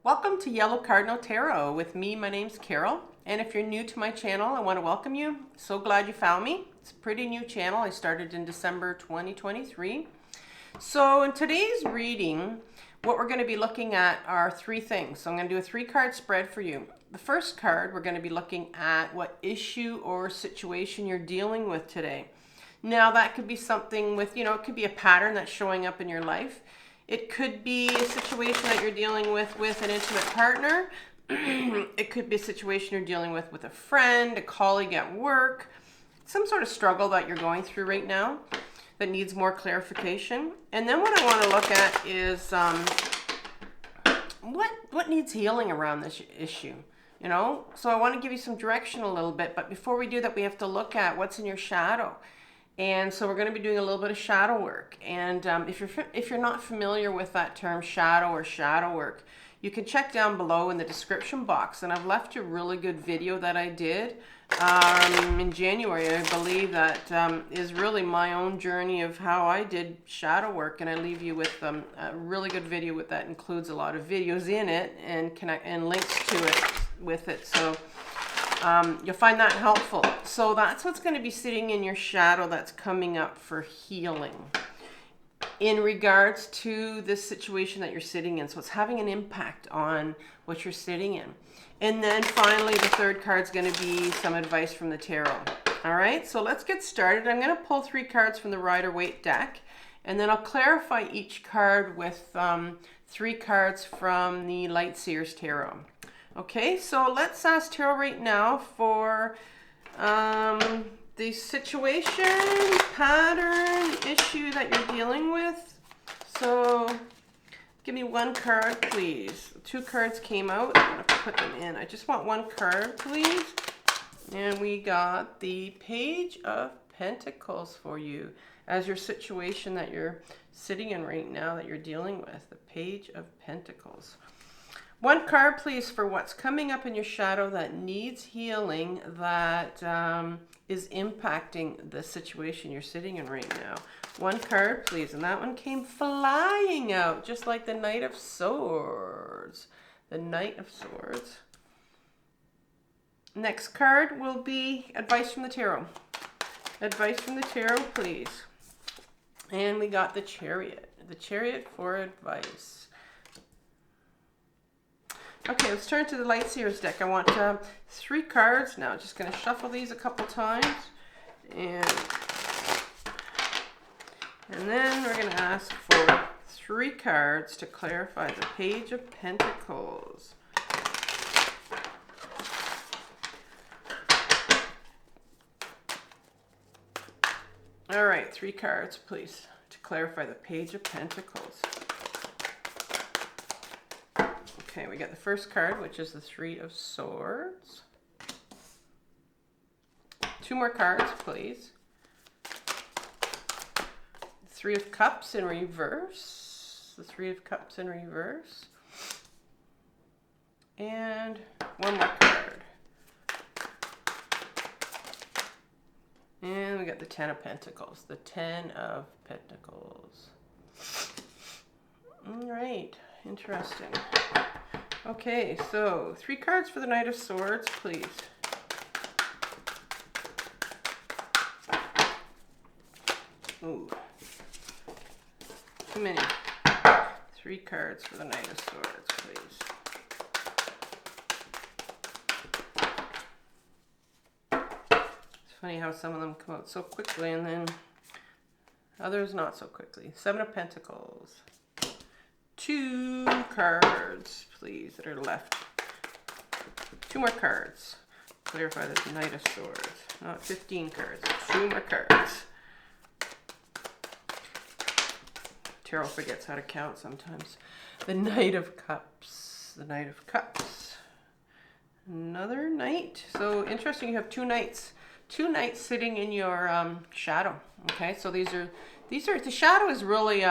Welcome to Yellow Cardinal Tarot with me. My name's Carol, and if you're new to my channel, I want to welcome you. So glad you found me. It's a pretty new channel. I started in December 2023. So in today's reading, what we're going to be looking at are three things. So I'm going to do a 3-card spread for you. The first card, we're going to be looking at what issue or situation you're dealing with today. Now that could be something with, it could be a pattern that's showing up in your life. It could be a situation that you're dealing with an intimate partner. It could be a situation you're dealing with a friend, a colleague at work, some sort of struggle that you're going through right now that needs more clarification. And then what I want to look at is what needs healing around this issue. So I want to give you some direction a little bit, but before we do that, we have to look at what's in your shadow. And so we're going to be doing a little bit of shadow work. And if you're not familiar with that term shadow or shadow work, you can check down below in the description box. And I've left a really good video that I did in January, I believe, that is really my own journey of how I did shadow work. And I leave you with a really good video that includes a lot of videos in it and links to it with it. So you'll find that helpful. So that's what's going to be sitting in your shadow that's coming up for healing in regards to this situation that you're sitting in. So it's having an impact on what you're sitting in. And then finally, the third card is going to be some advice from the tarot. All right, so let's get started. I'm going to pull 3 cards from the Rider-Waite deck, and then I'll clarify each card with 3 cards from the Light Seer's Tarot. Okay, so let's ask Tarot right now for the situation, pattern, issue that you're dealing with. So give me 1 card, please. 2 cards came out. I'm going to put them in. I just want 1 card, please. And we got the Page of Pentacles for you as your situation that you're sitting in right now that you're dealing with. The Page of Pentacles. 1 card, please, for what's coming up in your shadow that needs healing, that is impacting the situation you're sitting in right now. 1 card, please. And that one came flying out, just like the Knight of Swords. The Knight of Swords. Next card will be advice from the tarot. Advice from the tarot, please. And we got the Chariot. The Chariot for advice. Okay, let's turn to the Light Seer's deck. I want 3 cards now. Just going to shuffle these a couple times. And then we're going to ask for 3 cards to clarify the Page of Pentacles. All right, 3 cards, please, to clarify the Page of Pentacles. Okay, we got the first card, which is the 3 of Swords. 2 more cards, please. 3 of Cups in reverse. The 3 of Cups in reverse. And 1 more card. And we got the 10 of Pentacles. The 10 of Pentacles. All right, interesting. Okay, so 3 cards for the Knight of Swords, please. Ooh, too many. 3 cards for the Knight of Swords, please. It's funny how some of them come out so quickly and then others not so quickly. 7 of Pentacles. 2 cards, please, that are left. 2 more cards. Clarify the Knight of Swords. Not 15 cards. 2 more cards. Tarot forgets how to count sometimes. The Knight of Cups. The Knight of Cups. Another Knight. So interesting. You have 2 Knights. 2 Knights sitting in your shadow. Okay, so these are the shadow is really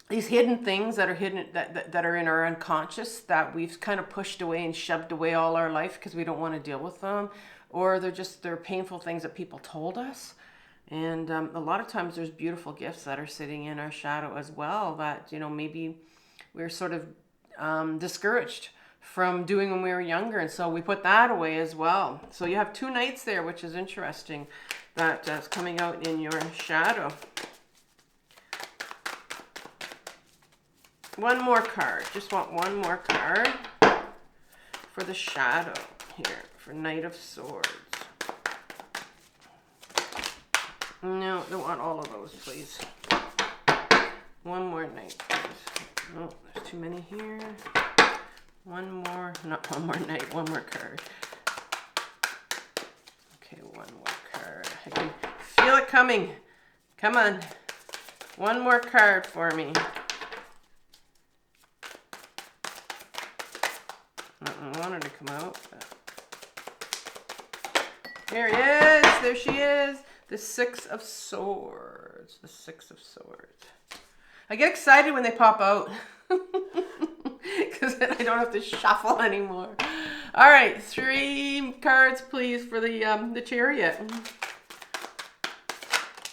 these hidden things that are hidden that are in our unconscious that we've kind of pushed away and shoved away all our life because we don't want to deal with them, or they're painful things that people told us. And a lot of times there's beautiful gifts that are sitting in our shadow as well that maybe we're sort of discouraged from doing when we were younger. And so we put that away as well. So you have 2 knights there, which is interesting. That's coming out in your shadow. One more card. Just want one more card for the shadow here, for Knight of Swords. No, don't want all of those, please. One more knight, please. Oh, there's too many here. One more, not one more knight, one more card. Okay, one more card. I can feel it coming. Come on. One more card for me. I want her to come out. But... There he is. There she is. The 6 of Swords. The 6 of Swords. I get excited when they pop out. Because then I don't have to shuffle anymore. All right. 3 cards, please, for the Chariot.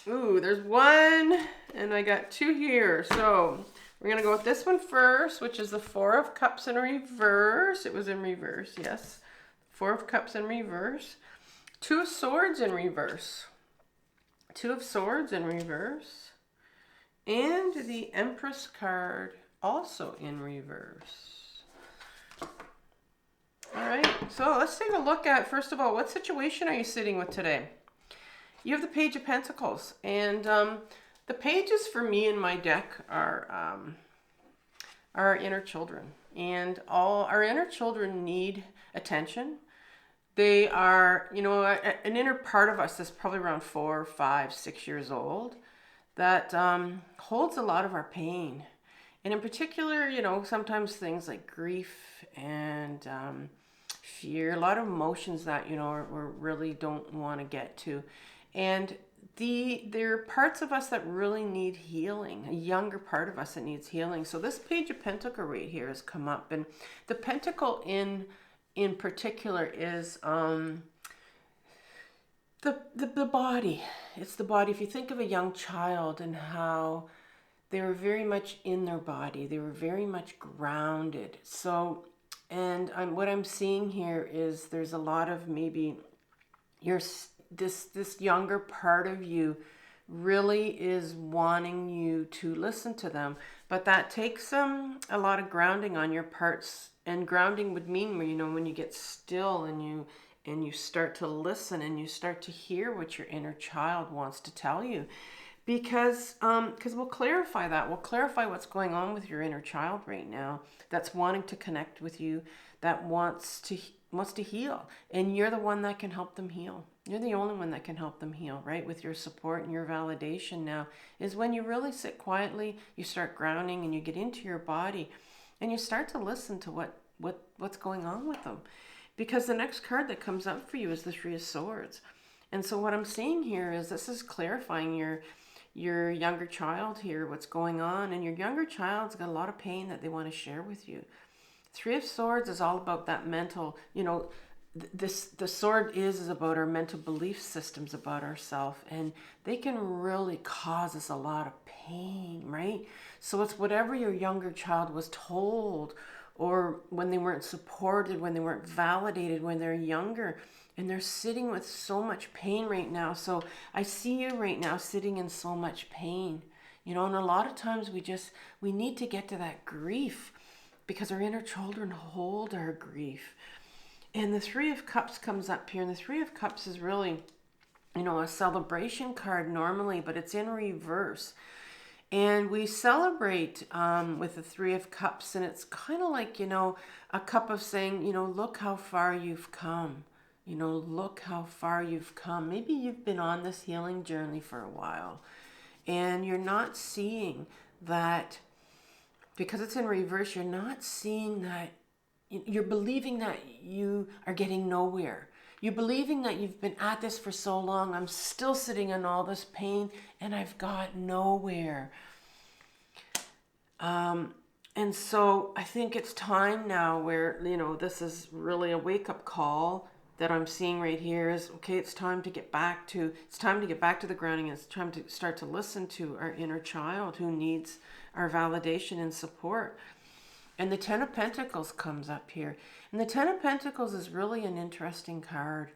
Ooh, there's 1. And I got 2 here. So... we're going to go with this one first, which is the 4 of Cups in reverse. It was in reverse, yes. 4 of Cups in reverse. 2 of Swords in reverse. 2 of Swords in reverse. And the Empress card also in reverse. All right, so let's take a look at, first of all, what situation are you sitting with today? You have the Page of Pentacles. And... the pages for me in my deck are our inner children, and all our inner children need attention. They are, you know, an inner part of us that's probably around 4, 5, 6 years old that holds a lot of our pain. And in particular, you know, sometimes things like grief and fear, a lot of emotions that, you know, we really don't want to get to. And there are parts of us that really need healing, a younger part of us that needs healing. So this Page of Pentacle right here has come up, and the pentacle in particular is the body. It's the body. If you think of a young child and how they were very much in their body, they were very much grounded. So, and what I'm seeing here is there's a lot of maybe this younger part of you really is wanting you to listen to them, but that takes a lot of grounding on your parts. And grounding would mean, you know, when you get still and you start to listen and you start to hear what your inner child wants to tell you, because we'll clarify that. We'll clarify what's going on with your inner child right now that's wanting to connect with you, that wants to heal, and you're the one that can help them heal. You're the only one that can help them heal, right? With your support and your validation now is when you really sit quietly, you start grounding and you get into your body and you start to listen to what's going on with them. Because the next card that comes up for you is the 3 of Swords. And so what I'm seeing here is this is clarifying your younger child here, what's going on. And your younger child's got a lot of pain that they want to share with you. 3 of Swords is all about that mental, you know, the sword is about our mental belief systems about ourselves, and they can really cause us a lot of pain, right? So it's whatever your younger child was told, or when they weren't supported, when they weren't validated, when they're younger, and they're sitting with so much pain right now. So I see you right now sitting in so much pain, you know, and a lot of times we need to get to that grief because our inner children hold our grief. And the 3 of Cups comes up here, and the 3 of Cups is really, you know, a celebration card normally, but it's in reverse. And we celebrate with the 3 of Cups, and it's kind of like, you know, a cup of saying, you know, look how far you've come. You know, look how far you've come. Maybe you've been on this healing journey for a while, and you're not seeing that, because it's in reverse, you're not seeing that. You're believing that you are getting nowhere. You're believing that you've been at this for so long. I'm still sitting in all this pain and I've got nowhere. And so I think it's time now where, you know, this is really a wake-up call that I'm seeing right here is, okay, it's time to get back to the grounding. It's time to start to listen to our inner child who needs our validation and support. And the Ten of Pentacles comes up here. And the Ten of Pentacles is really an interesting card.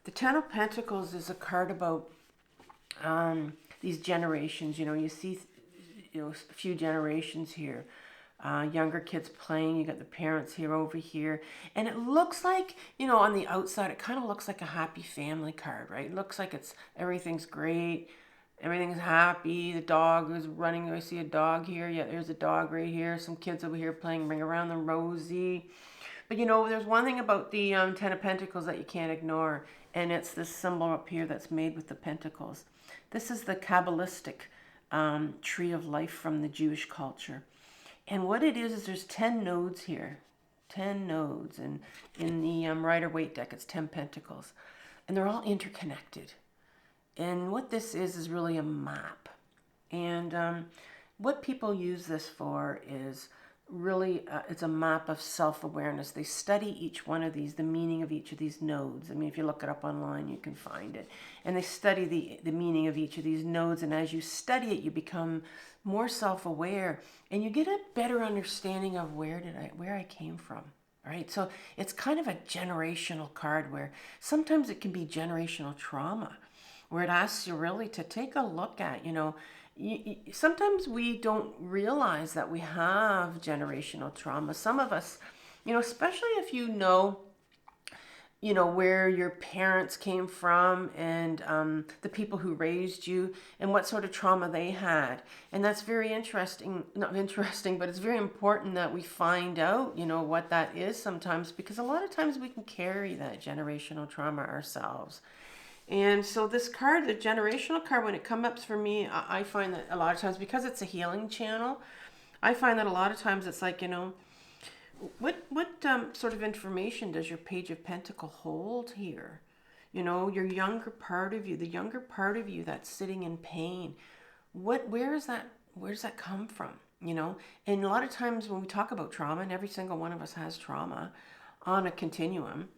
The Ten of Pentacles is a card about these generations. You know, you see, a few generations here. Younger kids playing. You got the parents here over here. And it looks like, on the outside, it kind of looks like a happy family card, right? It looks like everything's great. Everything's happy. The dog is running. I see a dog here. Yeah, there's a dog right here. Some kids over here playing Ring Around the Rosie. But there's one thing about the Ten of Pentacles that you can't ignore. And it's this symbol up here that's made with the pentacles. This is the Kabbalistic tree of life from the Jewish culture. And what it is there's 10 nodes here. 10 nodes. And in the Rider-Waite deck, it's 10 pentacles. And they're all interconnected. And what this is really a map. And what people use this for is really, it's a map of self-awareness. They study each one of these, the meaning of each of these nodes. I mean, if you look it up online, you can find it. And they study the meaning of each of these nodes. And as you study it, you become more self-aware. And you get a better understanding of where I came from. Right? So it's kind of a generational card where sometimes it can be generational trauma, where it asks you really to take a look at, sometimes we don't realize that we have generational trauma. Some of us, especially if where your parents came from and the people who raised you and what sort of trauma they had. And that's very interesting, not interesting, but it's very important that we find out, what that is sometimes, because a lot of times we can carry that generational trauma ourselves. And so this card, the generational card, when it comes up for me, I find that a lot of times, because it's a healing channel, I find that a lot of times it's like, what sort of information does your Page of Pentacles hold here? Your younger part of you, the younger part of you that's sitting in pain. Where does that come from? And a lot of times when we talk about trauma, and every single one of us has trauma on a continuum,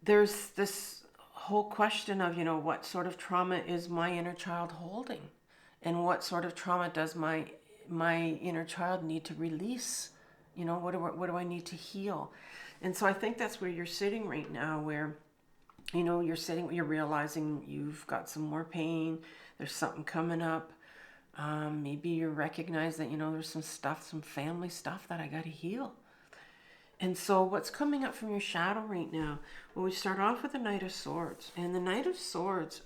there's this whole question of, what sort of trauma is my inner child holding? And what sort of trauma does my inner child need to release? What do I need to heal? And so I think that's where you're sitting right now, where, you're realizing you've got some more pain. There's something coming up. Maybe you recognize that, there's some family stuff that I got to heal. And so what's coming up from your shadow right now? Well, we start off with the Knight of Swords. And the Knight of Swords,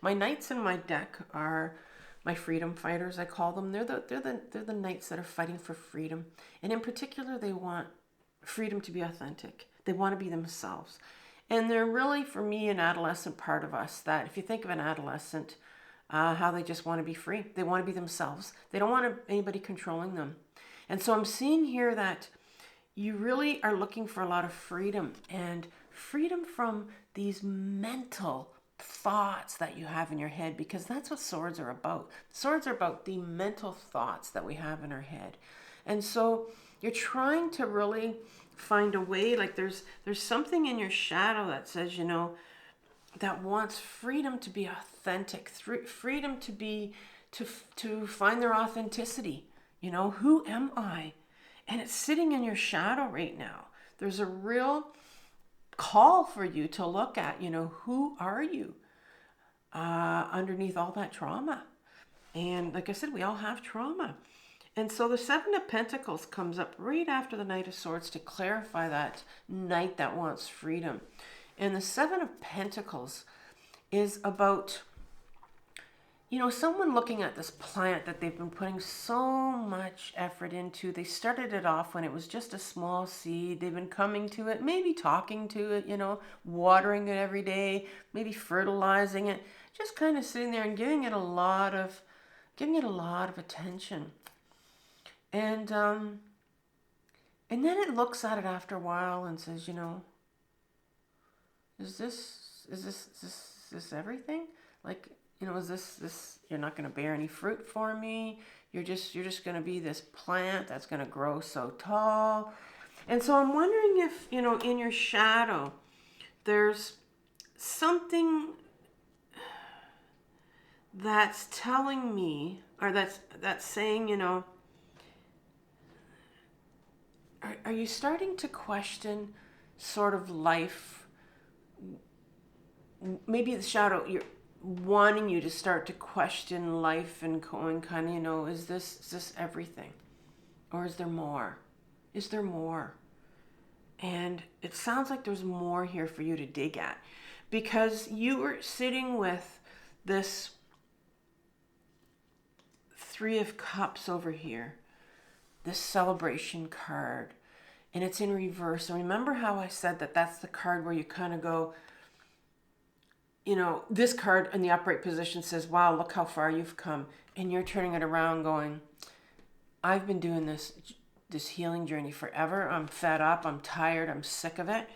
my knights in my deck are my freedom fighters, I call them. They're the knights that are fighting for freedom. And in particular, they want freedom to be authentic. They want to be themselves. And they're really, for me, an adolescent part of us that, if you think of an adolescent, how they just want to be free. They want to be themselves. They don't want anybody controlling them. And so I'm seeing here that you really are looking for a lot of freedom, and freedom from these mental thoughts that you have in your head, because that's what swords are about. Swords are about the mental thoughts that we have in our head. And so you're trying to really find a way, like there's something in your shadow that says, that wants freedom to be authentic, freedom to find their authenticity. Who am I? And it's sitting in your shadow right now. There's a real call for you to look at, who are you underneath all that trauma? And like I said, we all have trauma. And so the Seven of Pentacles comes up right after the Knight of Swords to clarify that knight that wants freedom. And the Seven of Pentacles is about, someone looking at this plant that they've been putting so much effort into. They started it off when it was just a small seed. They've been coming to it, maybe talking to it, watering it every day, maybe fertilizing it, just kind of sitting there and giving it a lot of attention. And then it looks at it after a while and says, is this everything? Like, is this, you're not going to bear any fruit for me. You're just going to be this plant that's going to grow so tall. And so I'm wondering if, in your shadow, there's something that's telling me, or that's saying, are you starting to question sort of life? Maybe the shadow, you're wanting you to start to question life and going kind of, is this everything? Or is there more? Is there more? And it sounds like there's more here for you to dig at, because you were sitting with this Three of Cups over here, this celebration card, and it's in reverse. And remember how I said that that's the card where you kind of go, this card in the upright position says, wow, look how far you've come. And you're turning it around going, I've been doing this healing journey forever. I'm fed up. I'm tired. I'm sick of it.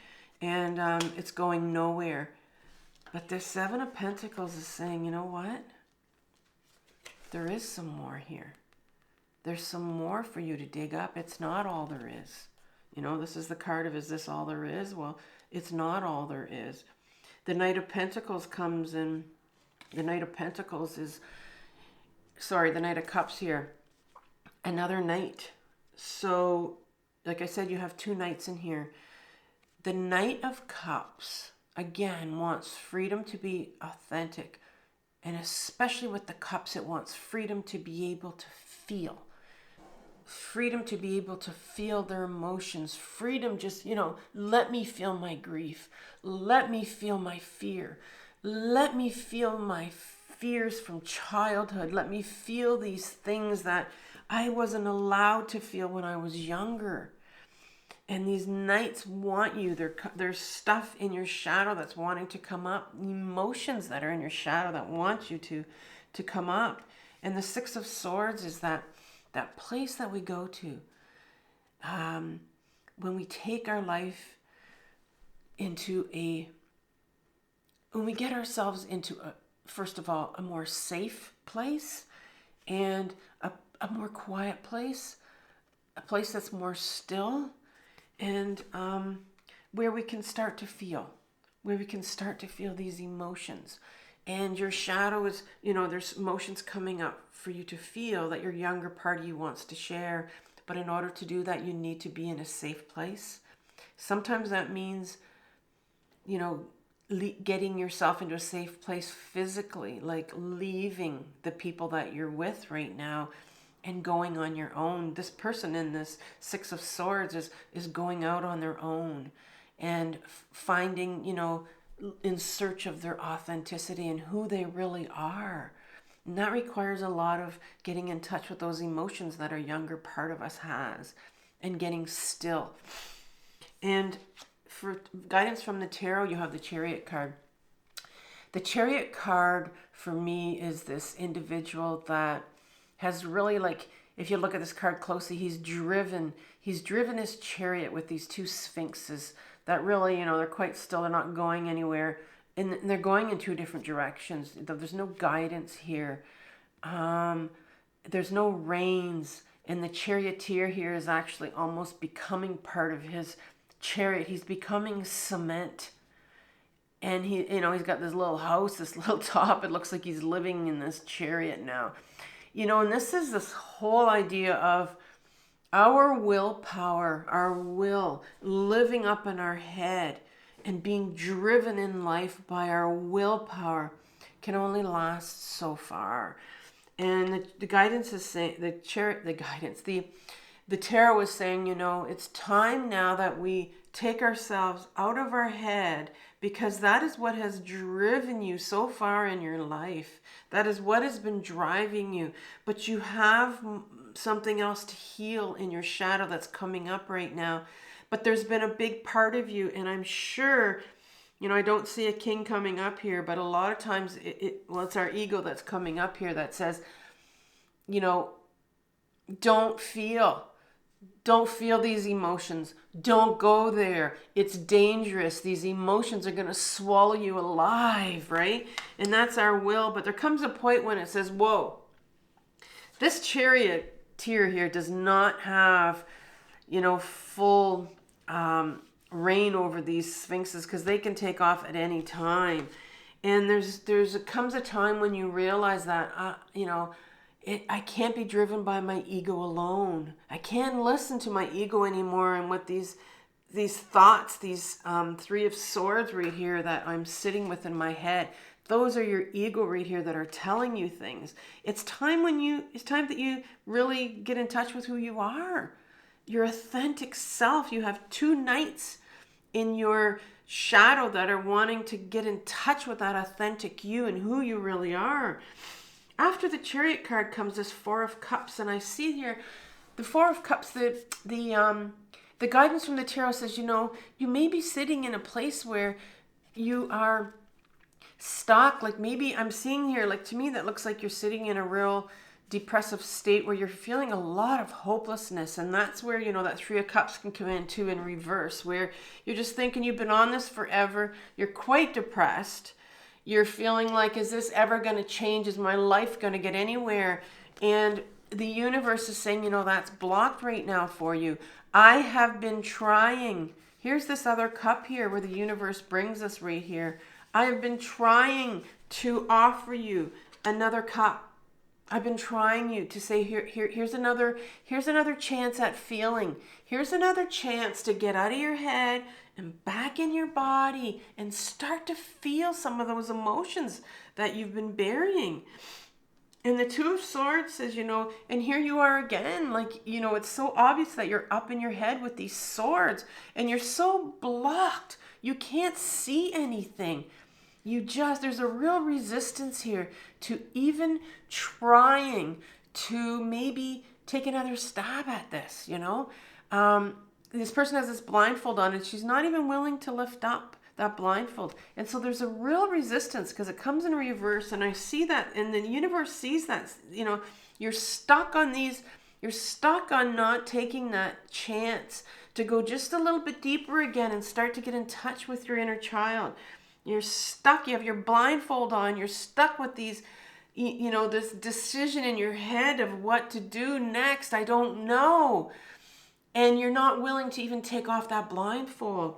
And it's going nowhere. But the Seven of Pentacles is saying, you know what? There is some more here. There's some more for you to dig up. It's not all there is. This is the card of, is this all there is? Well, it's not all there is. The Knight of Pentacles comes in. The Knight of Pentacles is, the Knight of Cups here. Another knight. So, like I said, you have two knights in here. The Knight of Cups, again, wants freedom to be authentic. And especially with the cups, it wants freedom to be able to feel. Freedom to be able to feel their emotions. Freedom just, let me feel my grief. Let me feel my fear. Let me feel my fears from childhood. Let me feel these things that I wasn't allowed to feel when I was younger. And these knights want you. There's stuff in your shadow that's wanting to come up. Emotions that are in your shadow that want you to come up. And the Six of Swords is that place that we go to when we take our life when we get ourselves into, first of all, a more safe place and a more quiet place, a place that's more still, and where we can start to feel these emotions. And your shadow is, there's emotions coming up for you to feel that your younger part of you wants to share. But in order to do that, you need to be in a safe place. Sometimes that means, getting yourself into a safe place physically, like leaving the people that you're with right now and going on your own. This person in this Six of Swords is going out on their own and finding, in search of their authenticity and who they really are. And that requires a lot of getting in touch with those emotions that our younger part of us has and getting still. And for guidance from the tarot, you have the Chariot card. The Chariot card for me is this individual that has really, if you look at this card closely, he's driven his chariot with these two sphinxes that really, they're quite still, they're not going anywhere, and they're going in two different directions. There's no guidance here. There's no reins, and the charioteer here is actually almost becoming part of his chariot. He's becoming cement. And he's got this little house, this little top. It looks like he's living in this chariot now. And this is this whole idea of our willpower, our will, living up in our head and being driven in life by our willpower can only last so far. And the guidance is saying, the tarot is saying, it's time now that we take ourselves out of our head, because that is what has driven you so far in your life. That is what has been driving you. But you have something else to heal in your shadow that's coming up right now. But there's been a big part of you, and I'm sure, I don't see a king coming up here, but a lot of times it's our ego that's coming up here that says, don't feel these emotions. Don't go there. It's dangerous. These emotions are going to swallow you alive, right? And that's our will. But there comes a point when it says, whoa, this charioteer here does not have, full reign over these sphinxes, because they can take off at any time. And comes a time when you realize that, I can't be driven by my ego alone. I can't listen to my ego anymore, and what these thoughts, these Three of Swords right here that I'm sitting with in my head, those are your ego right here that are telling you things. It's time that you really get in touch with who you are, your authentic self. You have two knights in your shadow that are wanting to get in touch with that authentic you and who you really are. After the Chariot card comes this Four of Cups, and I see here the Four of Cups, the guidance from the tarot says, you may be sitting in a place where you are stuck. Like, maybe I'm seeing here, like, to me that looks like you're sitting in a real depressive state where you're feeling a lot of hopelessness, and that's where that Three of Cups can come in too, in reverse, where you're just thinking you've been on this forever, you're quite depressed, you're feeling like, is this ever going to change? Is my life going to get anywhere? And the universe is saying, that's blocked right now for you. I have been trying. Here's this other cup here where the universe brings us right here. I have been trying to offer you another cup. I've been trying you to say, here's another chance at feeling. Here's another chance to get out of your head and back in your body and start to feel some of those emotions that you've been burying. And the Two of Swords says, and here you are again, like, it's so obvious that you're up in your head with these swords and you're so blocked. You can't see anything. There's a real resistance here to even trying to maybe take another stab at this, This person has this blindfold on and she's not even willing to lift up that blindfold. And so there's a real resistance because it comes in reverse, and I see that, and the universe sees that, you're stuck on not taking that chance to go just a little bit deeper again and start to get in touch with your inner child. You're stuck, you have your blindfold on, you're stuck with these, this decision in your head of what to do next. I don't know. And you're not willing to even take off that blindfold.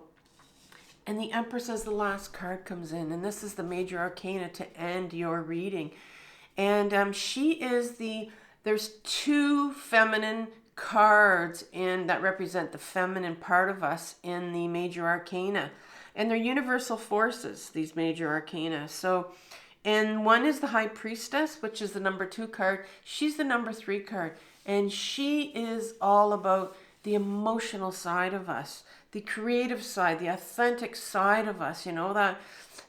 And the Empress, as the last card, comes in, and this is the major arcana to end your reading. And there's two feminine cards that represent the feminine part of us in the major arcana. And they're universal forces, these major arcana. So, and one is the High Priestess, which is the number 2 card. She's the number 3 card. And she is all about the emotional side of us, the creative side, the authentic side of us,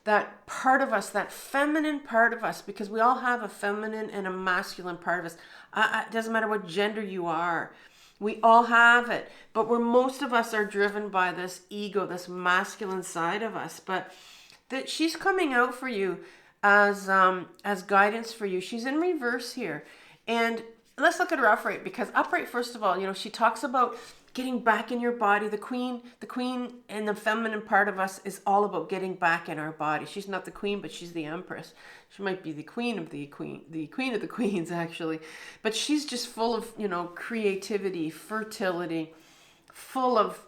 that part of us, that feminine part of us, because we all have a feminine and a masculine part of us. It doesn't matter what gender you are. We all have it, but most of us are driven by this ego, this masculine side of us. But she's coming out for you as guidance for you. She's in reverse here, and let's look at her upright, because upright, first of all, she talks about getting back in your body. The queen and the feminine part of us is all about getting back in our body. She's not the queen, but she's the empress. She might be the queen of the queen of the queens, actually. But she's just full of, creativity, fertility, full of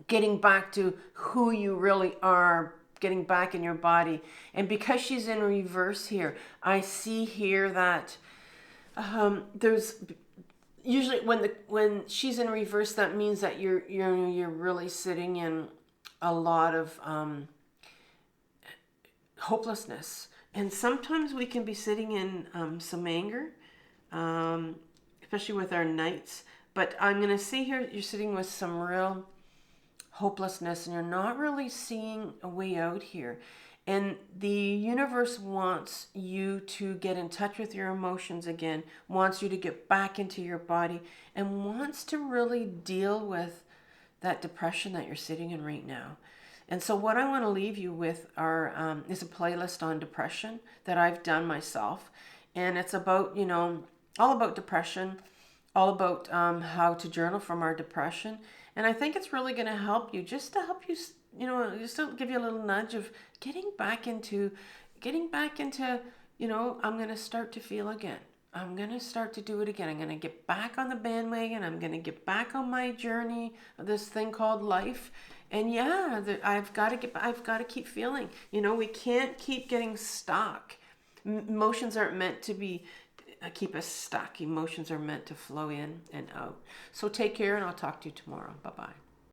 getting back to who you really are, getting back in your body. And because she's in reverse here, I see here that there's usually when she's in reverse, that means that you're really sitting in a lot of hopelessness, and sometimes we can be sitting in some anger, especially with our knights. But I'm going to see here you're sitting with some real hopelessness, and you're not really seeing a way out here. And the universe wants you to get in touch with your emotions again, wants you to get back into your body, and wants to really deal with that depression that you're sitting in right now. And so what I want to leave you with is a playlist on depression that I've done myself. And it's about, all about depression, all about how to journal from our depression. And I think it's really going to help you, just to give you a little nudge of getting back into, I'm going to start to feel again. I'm going to start to do it again. I'm going to get back on the bandwagon. I'm going to get back on my journey of this thing called life. And yeah, I've got to keep feeling. We can't keep getting stuck. Emotions aren't meant to be keep us stuck. Emotions are meant to flow in and out. So take care, and I'll talk to you tomorrow. Bye-bye.